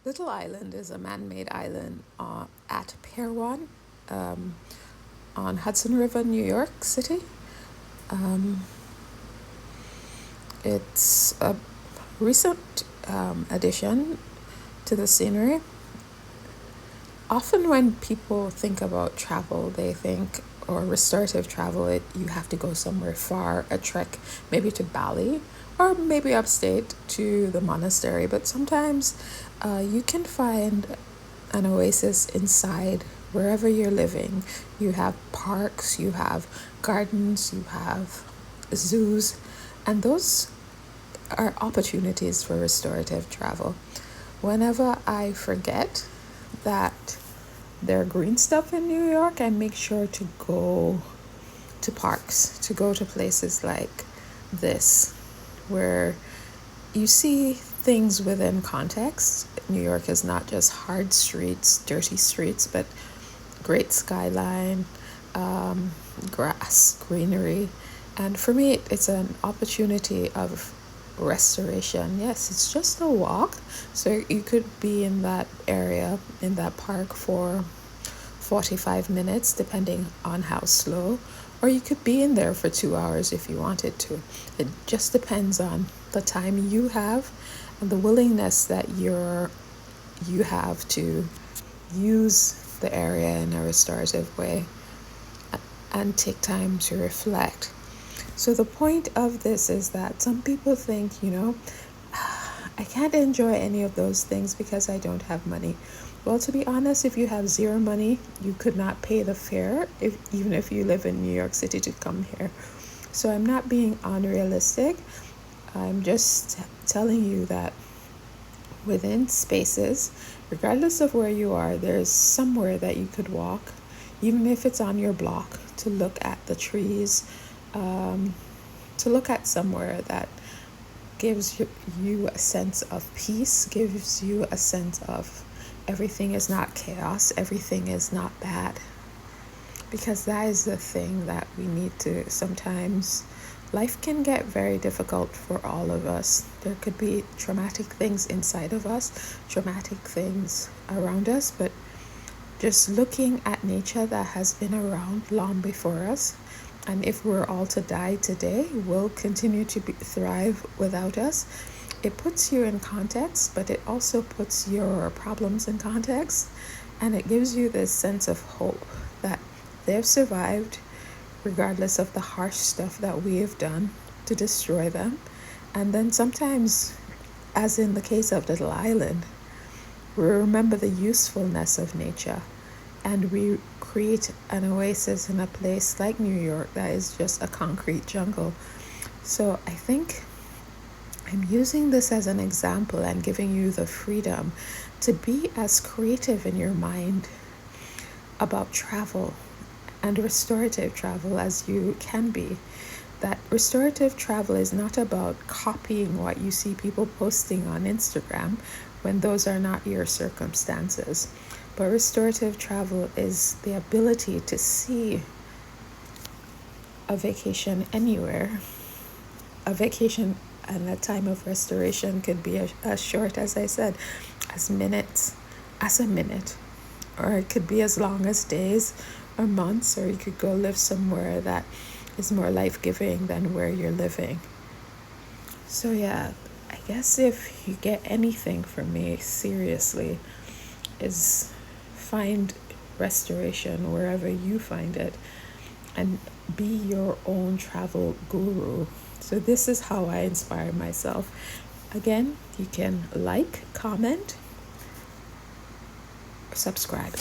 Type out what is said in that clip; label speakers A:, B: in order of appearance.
A: Little Island is a man-made island at Pier 1 on Hudson River, New York City. Um, it's a recent addition to the scenery. Often when people think about travel, they think, or restorative travel, you have to go somewhere far, a trek, maybe to Bali, or maybe upstate to the monastery. But sometimes you can find an oasis inside wherever you're living. You have parks, you have gardens, you have zoos, and those are opportunities for restorative travel. Whenever I forget that there are green stuff in New York, I make sure to go to parks, to go to places like this, where you see things within context. New York is not just hard streets, dirty streets, but great skyline, grass, greenery. And for me, it's an opportunity of restoration. Yes, it's just a walk. So you could be in that area, in that park for 45 minutes, depending on how slow, or you could be in there for 2 hours if you wanted to. It just depends on the time you have and the willingness that you have to use the area in a restorative way and take time to reflect. So the point of this is that some people think, I can't enjoy any of those things because I don't have money. Well, to be honest, if you have zero money, you could not pay the fare, even if you live in New York City, to come here. So I'm not being unrealistic. I'm just telling you that within spaces, regardless of where you are, there's somewhere that you could walk, even if it's on your block, to look at the trees, to look at somewhere that gives you a sense of peace, gives you a sense of everything is not chaos, everything is not bad. Because that is the thing that we need to sometimes. Life can get very difficult for all of us. There could be traumatic things inside of us, traumatic things around us, but just looking at nature that has been around long before us, and if we're all to die today, will continue to thrive without us. It puts you in context, but it also puts your problems in context, and it gives you this sense of hope that they've survived regardless of the harsh stuff that we have done to destroy them. And then sometimes, as in the case of Little Island, we remember the usefulness of nature, and we create an oasis in a place like New York that is just a concrete jungle. So I think I'm using this as an example and giving you the freedom to be as creative in your mind about travel and restorative travel as you can be. That restorative travel is not about copying what you see people posting on Instagram when those are not your circumstances. But restorative travel is the ability to see a vacation anywhere. A vacation and a time of restoration could be as short, as I said, as a minute, or it could be as long as days or months, or you could go live somewhere that is more life-giving than where you're living. So yeah, I guess if you get anything from me, seriously, is find restoration wherever you find it and be your own travel guru. So this is how I inspire myself. Again, you can like, comment, subscribe.